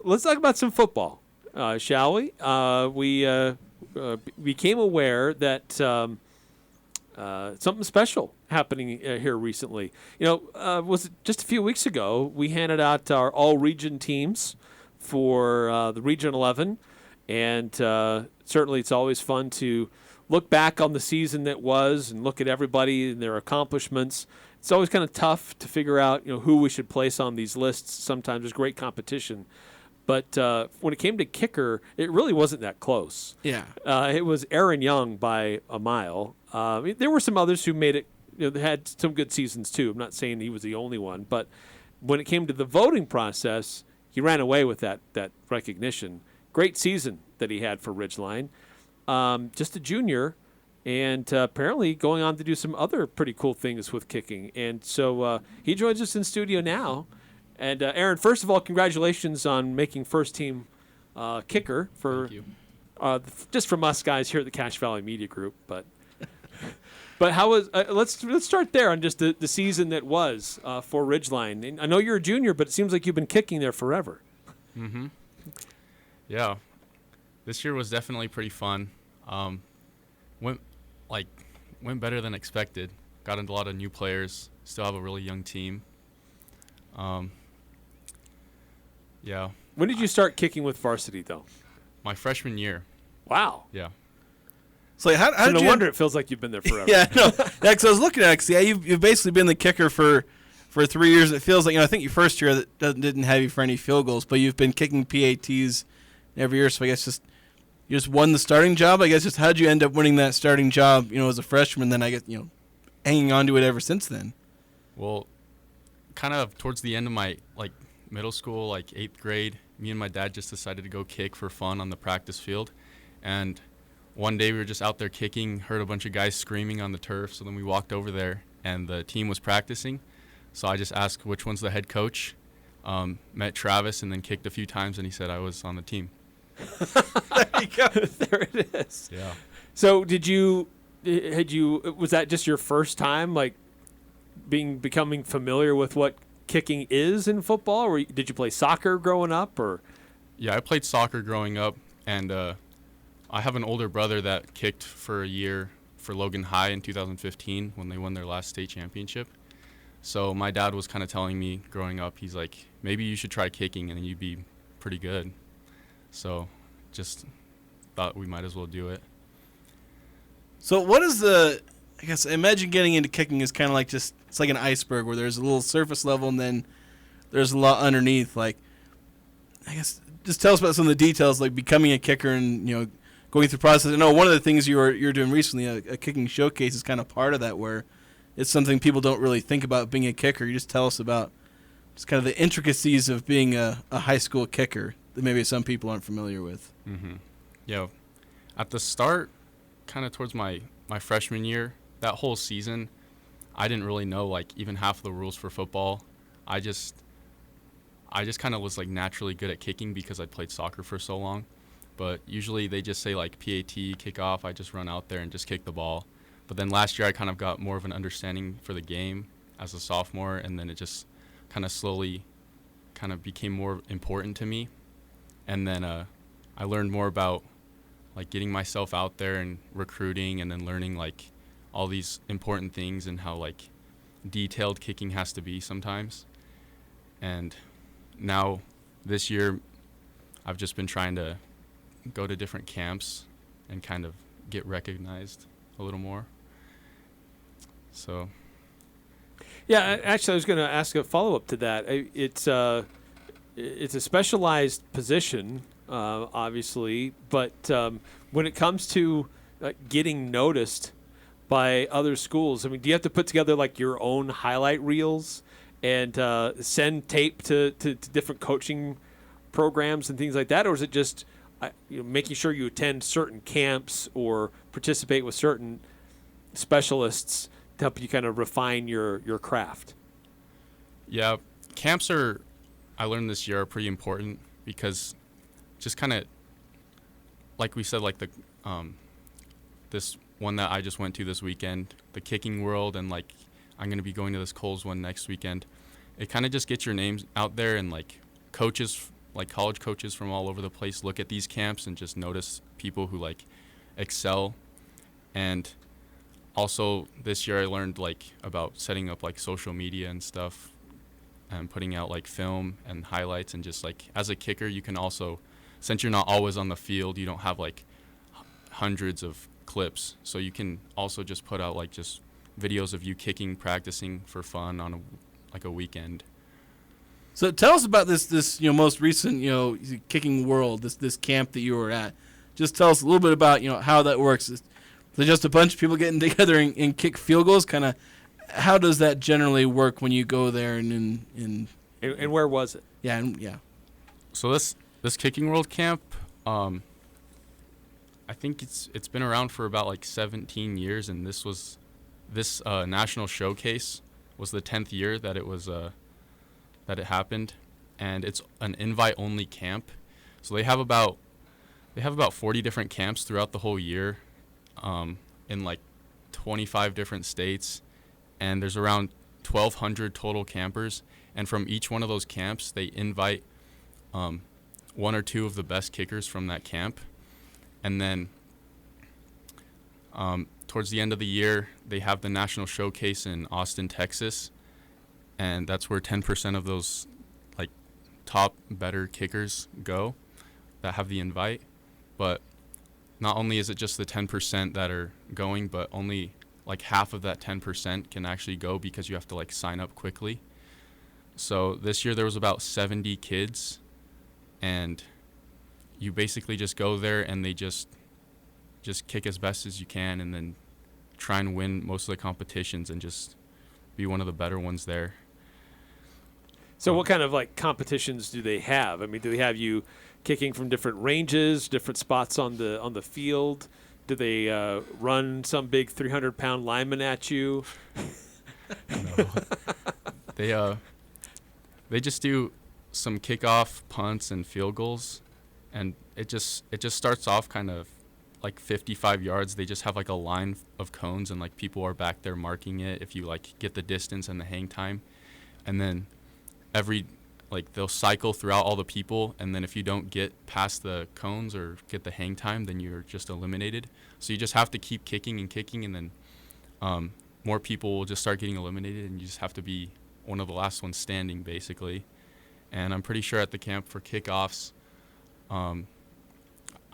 let's talk about some football, shall we? We became aware that something special happening here recently. Was it just a few weeks ago we handed out our all-region teams for the Region 11, and certainly it's always fun to look back on the season that was and look at everybody and their accomplishments. It's always kind of tough to figure out, who we should place on these lists. Sometimes there's great competition. But when it came to kicker, it really wasn't that close. Yeah. It was Aaron Young by a mile. There were some others who made it, they had some good seasons too. I'm not saying he was the only one. But when it came to the voting process, he ran away with that recognition. Great season that he had for Ridgeline. Just a junior, and apparently going on to do some other pretty cool things with kicking. And so he joins us in studio now. And Aaron, first of all, congratulations on making first team kicker for just from us guys here at the Cache Valley Media Group. But how was let's start there on just the season that was for Ridgeline. And I know you're a junior, but it seems like you've been kicking there forever. Mm-hmm. Yeah, this year was definitely pretty fun. Went better than expected. Got into a lot of new players. Still have a really young team. Yeah. When did you start kicking with varsity, though? My freshman year. Wow. Yeah. So how no did you? wonder it feels like you've been there forever. Yeah, no. Yeah, because I was looking at it. 'Cause, yeah, you've basically been the kicker for 3 years. It feels like I think your first year didn't have you for any field goals, but you've been kicking PATs every year. So I guess you just won the starting job. I guess just how did you end up winning that starting job? As a freshman. Then I guess hanging on to it ever since then. Well, kind of towards the end of my middle school, 8th grade, me and my dad just decided to go kick for fun on the practice field. And one day we were just out there kicking, heard a bunch of guys screaming on the turf. So then we walked over there and the team was practicing. So I just asked which one's the head coach, met Travis, and then kicked a few times, and he said I was on the team. There you go. There it is. Yeah. So was that just your first time becoming familiar with what kicking is in football, or did you play soccer growing up? Or Yeah, I played soccer growing up, and I have an older brother that kicked for a year for Logan High in 2015 when they won their last state championship. So my dad was kind of telling me growing up, he's like, maybe you should try kicking and you'd be pretty good. So just thought we might as well do it. So what is I guess imagine getting into kicking is kind of like it's like an iceberg where there's a little surface level and then there's a lot underneath. I guess just tell us about some of the details, like becoming a kicker and going through the process. I know one of the things you're doing recently, a kicking showcase, is kind of part of that, where it's something people don't really think about being a kicker. You just tell us about just kind of the intricacies of being a high school kicker that maybe some people aren't familiar with. Mm-hmm. Yeah. At the start, kind of towards my freshman year, that whole season, I didn't really know even half of the rules for football. I just kind of was naturally good at kicking because I'd played soccer for so long. But usually they just say PAT, kickoff. I just run out there and just kick the ball. But then last year I kind of got more of an understanding for the game as a sophomore, and then it just kind of slowly kind of became more important to me. And then I learned more about getting myself out there and recruiting, and then learning all these important things and how detailed kicking has to be sometimes. And now this year I've just been trying to go to different camps and kind of get recognized a little more. So yeah, actually I was going to ask a follow-up to that. It's a specialized position, obviously, but when it comes to getting noticed by other schools, do you have to put together your own highlight reels and send tape to different coaching programs and things like that, or is it just making sure you attend certain camps or participate with certain specialists to help you kind of refine your craft? Yeah, camps I learned this year, are pretty important because just kind of, like we said, this one that I just went to this weekend, the Kicking World, and I'm going to be going to this Coles one next weekend. It kind of just gets your names out there, and coaches like college coaches from all over the place look at these camps and just notice people who like excel. And also this year I learned like about setting up like social media and stuff and putting out like film and highlights, and just like as a kicker you can also, since you're not always on the field, you don't have like hundreds of clips, so you can also just put out like just videos of you kicking, practicing for fun on a weekend. So tell us about this most recent kicking world, this camp that you were at. Just tell us a little bit about how that works. Is it just a bunch of people getting together and kick field goals? Kind of, how does that generally work when you go there and where was it? Yeah. So this kicking world camp, I think it's been around for about like 17 years, and this national showcase was the 10th year that it happened, and it's an invite only camp. So they have about 40 different camps throughout the whole year, in like 25 different states, and there's around 1,200 total campers. And from each one of those camps, they invite one or two of the best kickers from that camp, and then towards the end of the year, they have the national showcase in Austin, Texas, and that's where 10% of those like top better kickers go that have the invite. But not only is it just the 10% that are going, but only like half of that 10% can actually go because you have to like sign up quickly. So this year there was about 70 kids, and you basically just go there and they just kick as best as you can, and then try and win most of the competitions and just be one of the better ones there. So what kind of like competitions do they have? I mean, do they have you kicking from different ranges, different spots on the field? Do they run some big 300-pound lineman at you? No. They just do some kickoff, punts, and field goals, and it just starts off kind of like 55 yards. They just have like a line of cones, and like people are back there marking it if you like get the distance and the hang time, and then they'll cycle throughout all the people, and then if you don't get past the cones or get the hang time, then you're just eliminated. So you just have to keep kicking and kicking, and then more people will just start getting eliminated, and you just have to be one of the last ones standing, basically. And I'm pretty sure at the camp for kickoffs, I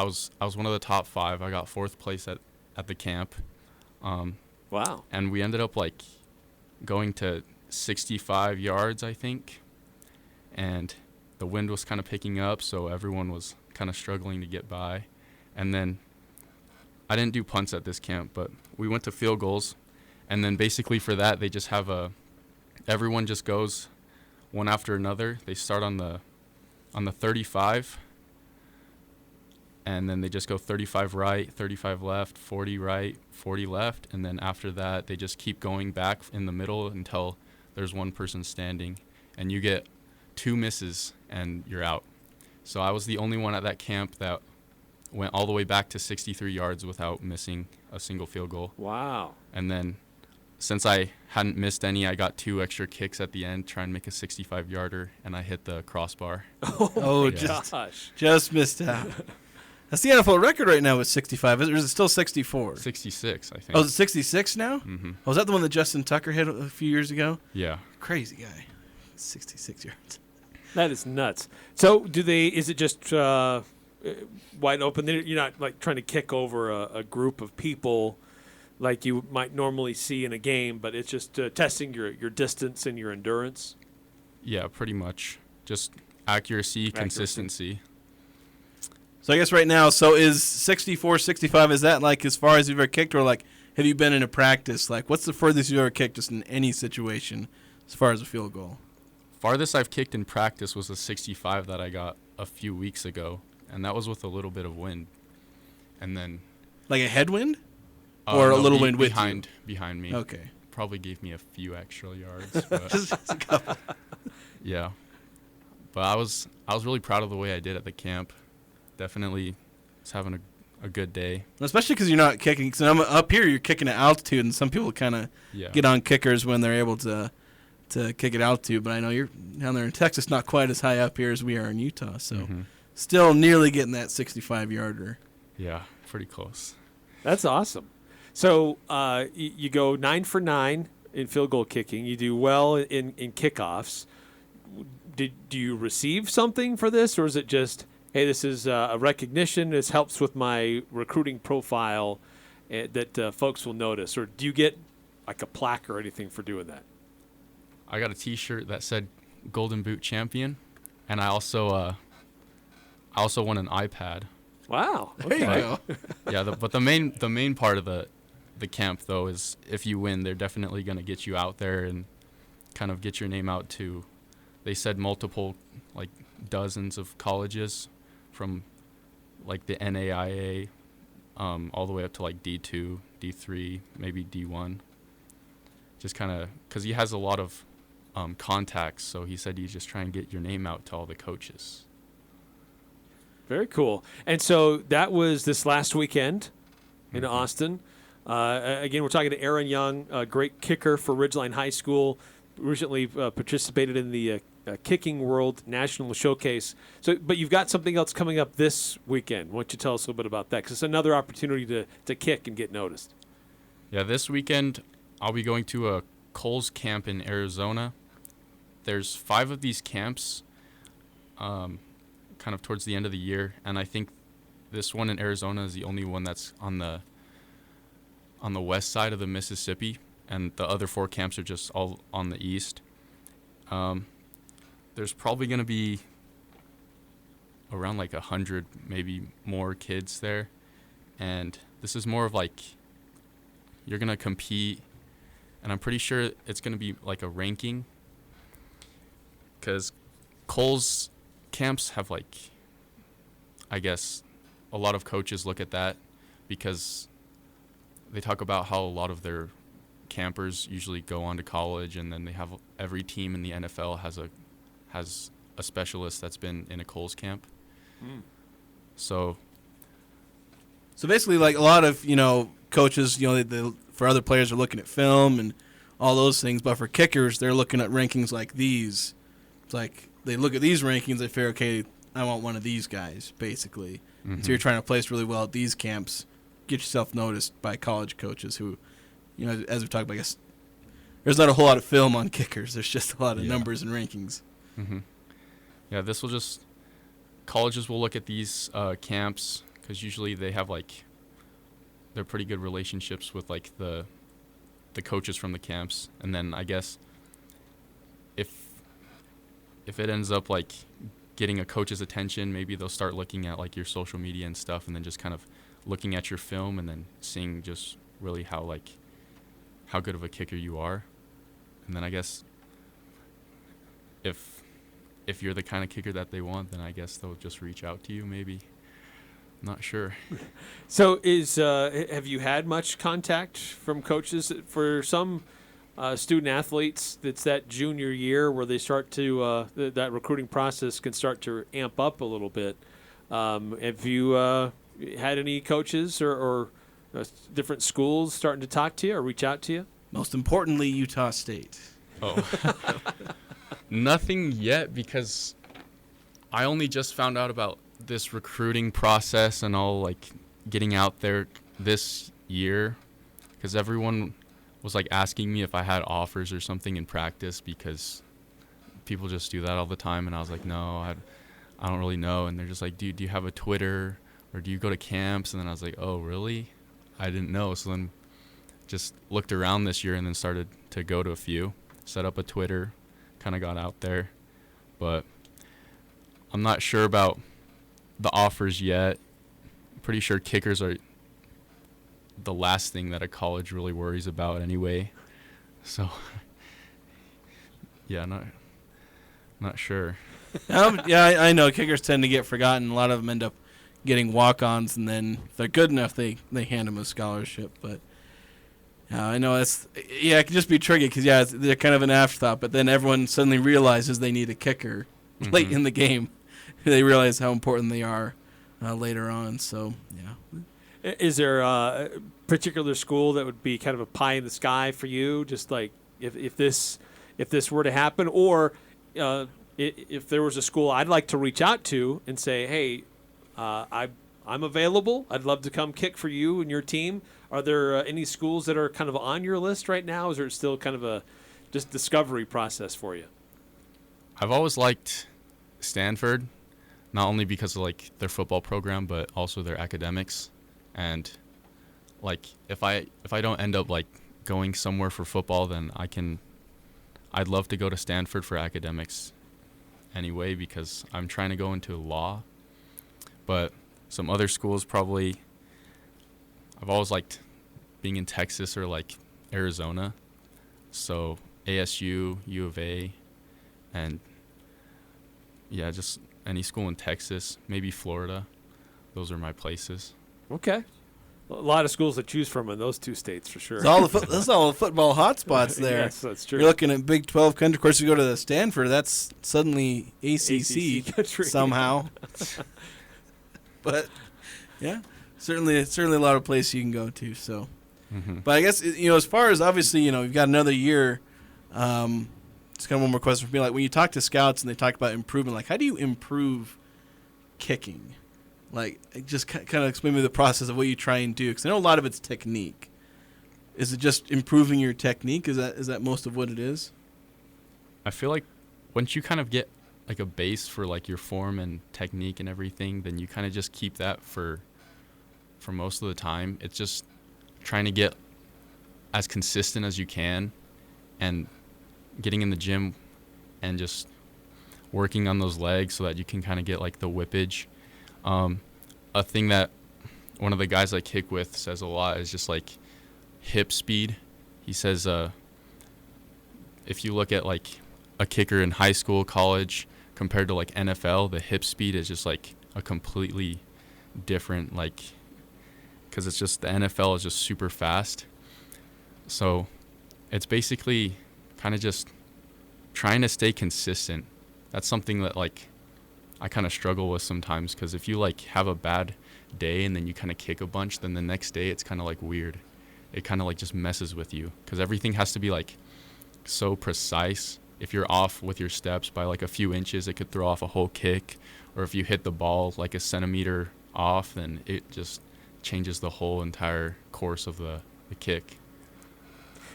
was one of the top 5. I got 4th place at the camp. Wow. And we ended up like going to 65 yards, I think. And the wind was kind of picking up, so everyone was kind of struggling to get by. And then I didn't do punts at this camp, but we went to field goals. And then basically for that, they just have everyone just goes one after another. They start on the 35, and then they just go 35 right, 35 left, 40 right, 40 left, and then after that they just keep going back in the middle until there's one person standing, and you get 2 misses and you're out. So I was the only one at that camp that went all the way back to 63 yards without missing a single field goal. Wow. And then since I hadn't missed any, I got 2 extra kicks at the end, trying to make a 65-yarder, and I hit the crossbar. Oh, Yeah. just missed out. That's the NFL record right now with 65. Is it still 64? 66, I think. Oh, is it 66 now? Mm-hmm. Oh, was that the one that Justin Tucker hit a few years ago? Yeah. Crazy guy. 66 yards. That is nuts. So is it just wide open? You're not like trying to kick over a group of people like you might normally see in a game, but it's just testing your distance and your endurance? Yeah, pretty much. Just accuracy, consistency. So I guess right now, so is 64, 65, is that like as far as you've ever kicked, or like have you been in a practice? Like what's the furthest you've ever kicked just in any situation as far as a field goal? Farthest I've kicked in practice was a 65 that I got a few weeks ago, and that was with a little bit of wind. And then Like a headwind? Or a little wind with behind me. Okay. Probably gave me a few extra yards. But Just a couple. yeah. But I was really proud of the way I did at the camp. Definitely was having a good day. Especially because you're not kicking. Because I'm up here, you're kicking at altitude, and some people kind of get on kickers when they're able to to kick it out to. But I know you're down there in Texas, not quite as high up here as we are in Utah. So still nearly getting that 65-yarder. Yeah, pretty close. That's awesome. So you go 9 for 9 in field goal kicking. You do well in kickoffs. Do you receive something for this, or is it just, hey, this is a recognition, this helps with my recruiting profile that folks will notice? Or do you get like a plaque or anything for doing that? I got a T-shirt that said Golden Boot Champion, and I also won an iPad. Wow. There you go. Yeah, but the main part of the camp, though, is if you win, they're definitely going to get you out there and kind of get your name out to, they said multiple, like dozens of colleges from like the NAIA all the way up to like D2, D3, maybe D1. Just kind of, because he has a lot of contacts, so he said you just try and get your name out to all the coaches. Very cool. And so that was this last weekend in Austin. Again, we're talking to Aaron Young, a great kicker for Ridgeline High School. Recently participated in the Kicking World National Showcase. So, but you've got something else coming up this weekend. Why don't you tell us a little bit about that? Because it's another opportunity to kick and get noticed. Yeah, this weekend I'll be going to a Coles camp in Arizona. There's 5 of these camps kind of towards the end of the year, and I think this one in Arizona is the only one that's on the west side of the Mississippi, and the other 4 camps are just all on the east. There's probably going to be around like 100, maybe more kids there, and this is more of like you're going to compete, and I'm pretty sure it's going to be like a ranking, because Coles camps have like, I guess, a lot of coaches look at that because they talk about how a lot of their campers usually go on to college, and then they have every team in the NFL has a specialist that's been in a Coles camp. So basically, like a lot of coaches, they for other players are looking at film and all those things, but for kickers, they're looking at rankings like these. It's like they look at these rankings, they figure, okay, I want one of these guys, basically. So you're trying to place really well at these camps, get yourself noticed by college coaches who, as we talked about, I guess there's not a whole lot of film on kickers. There's just a lot of numbers and rankings. Yeah, this will just, colleges will look at these camps because usually they have they're pretty good relationships with like the coaches from the camps, and then I guess if it ends up like getting a coach's attention, maybe they'll start looking at like your social media and stuff, and then just kind of looking at your film and then seeing just really how good of a kicker you are. And then I guess if you're the kind of kicker that they want, then I guess they'll just reach out to you maybe. I'm not sure. So have you had much contact from coaches for some student athletes? It's that junior year where they start to that recruiting process can start to amp up a little bit. Have you had any coaches or different schools starting to talk to you or reach out to you? Most importantly, Utah State. Oh, nothing yet, because I only just found out about this recruiting process and all, like getting out there this year, because everyone was like asking me if I had offers or something in practice, because people just do that all the time, and I was like, no, I don't really know. And they're just like, do you have a Twitter, or do you go to camps? And then I was like, oh really? I didn't know. So then just looked around this year and then started to go to a few, set up a Twitter, kind of got out there, but I'm not sure about the offers yet. I'm pretty sure kickers are the last thing that a college really worries about anyway. So yeah, not sure. Yeah, I know kickers tend to get forgotten. A lot of them end up getting walk-ons, and then if they're good enough, they hand them a scholarship. But I know it can just be tricky because they're kind of an afterthought. But then everyone suddenly realizes they need a kicker late in the game. They realize how important they are later on. So yeah. Is there a particular school that would be kind of a pie in the sky for you? Just like if if this were to happen, or if there was a school I'd like to reach out to and say, hey, I'm available. I'd love to come kick for you and your team. Are there any schools that are kind of on your list right now? Is there still kind of a just discovery process for you? I've always liked Stanford, not only because of like their football program, but also their academics. And like if I don't end up like going somewhere for football, then I'd love to go to Stanford for academics anyway, because I'm trying to go into law. But some other schools probably, I've always liked being in Texas or like Arizona. So ASU, U of A, and yeah, just any school in Texas, maybe Florida. Those are my places. Okay. A lot of schools to choose from in those two states for sure. That's all the football hotspots there. Yes, that's true. You're looking at Big 12 country. Of course, you go to the Stanford, that's suddenly ACC country. somehow. But yeah, certainly a lot of places you can go to. So, but I guess as far as obviously you've got another year. It's kind of one more question for me. Like when you talk to scouts and they talk about improvement, like how do you improve kicking? Like just kind of explain to me the process of what you try and do, because I know a lot of it's technique. Is it just improving your technique? Is that most of what it is? I feel like once you kind of get like a base for like your form and technique and everything, then you kind of just keep that for most of the time. It's just trying to get as consistent as you can and getting in the gym and just working on those legs so that you can kind of get like the whippage. A thing that one of the guys I kick with says a lot is just like hip speed. He says if you look at like a kicker in high school, college, compared to like NFL, the hip speed is just like a completely different, like, because it's just the NFL is just super fast. So it's basically kind of just trying to stay consistent. That's something that like I kind of struggle with sometimes, because if you like have a bad day and then you kind of kick a bunch, then the next day it's kind of like weird. It kind of like just messes with you, because everything has to be like so precise. If you're off with your steps by like a few inches, it could throw off a whole kick. Or if you hit the ball like a centimeter off, then it just changes the whole entire course of the kick.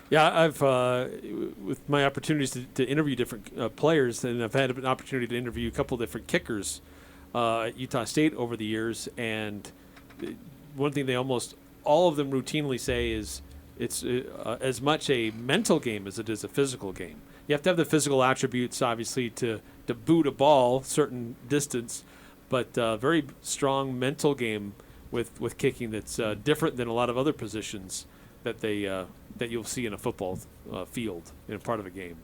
Yeah, I've with my opportunities to interview different players, and I've had an opportunity to interview a couple different kickers at Utah State over the years. And one thing they almost all of them routinely say is it's as much a mental game as it is a physical game. You have to have the physical attributes, obviously, to boot a ball certain distance, but very strong mental game with kicking that's different than a lot of other positions that that you'll see in a football field in a part of a game.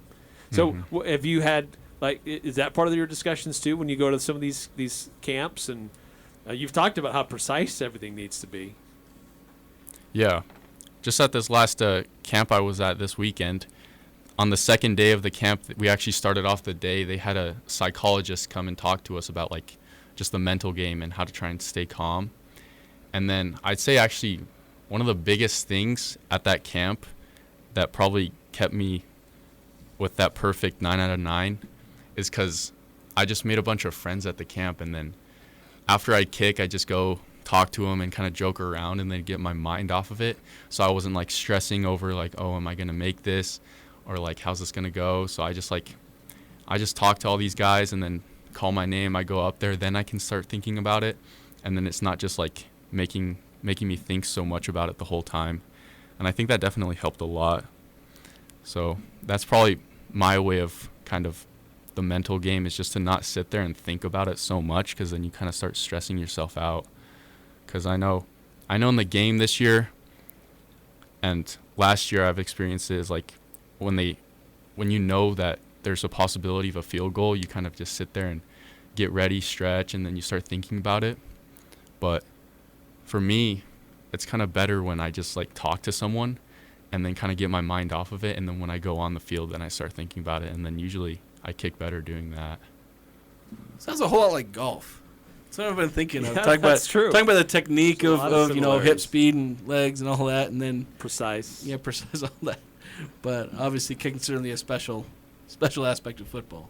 So have you had, like, is that part of your discussions too when you go to some of these camps? And you've talked about how precise everything needs to be. Yeah. Just at this last camp I was at this weekend, on the second day of the camp, we actually started off the day, they had a psychologist come and talk to us about like just the mental game and how to try and stay calm. And then I'd say actually one of the biggest things at that camp that probably kept me with that perfect 9 out of 9 is because I just made a bunch of friends at the camp, and then after I kick, I just go talk to them and kind of joke around and then get my mind off of it. So I wasn't like stressing over like, oh, am I going to make this? Or like, how's this going to go? So I just talk to all these guys and then call my name. I go up there, then I can start thinking about it. And then it's not just like making me think so much about it the whole time. And I think that definitely helped a lot. So that's probably my way of kind of the mental game, is just to not sit there and think about it so much, because then you kind of start stressing yourself out. Because I know in the game this year and last year I've experienced it, is like when you know that there's a possibility of a field goal, you kind of just sit there and get ready, stretch, and then you start thinking about it. But for me, it's kind of better when I just like talk to someone and then kind of get my mind off of it, and then when I go on the field, then I start thinking about it, and then usually I kick better doing that. Sounds a whole lot like golf. That's what I've been thinking of. Yeah, that's true. Talking about the technique of hip similarities. speed and legs and all that, and then Precise. precise all that. But obviously, kicking's certainly a special special aspect of football.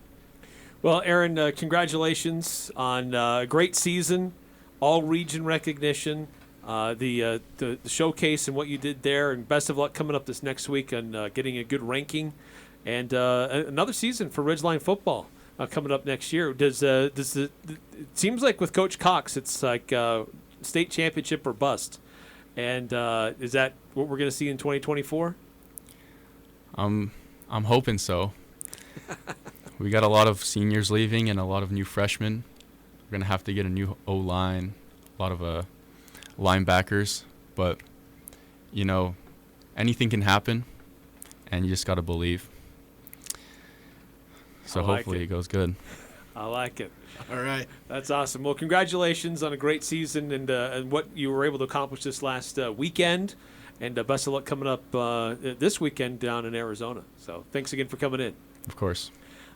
Well, Aaron, congratulations on a great season, all region recognition, the showcase and what you did there, and best of luck coming up this next week on getting a good ranking, and another season for Ridgeline football coming up next year. It seems like with Coach Cox, it's like state championship or bust, and is that what we're going to see in 2024? I'm hoping so. We got a lot of seniors leaving and a lot of new freshmen. We're going to have to get a new O-line, a lot of linebackers. But, anything can happen, and you just got to believe. So hopefully it goes good. I like it. All right. That's awesome. Well, congratulations on a great season and what you were able to accomplish this last weekend. And best of luck coming up this weekend down in Arizona. So thanks again for coming in. Of course.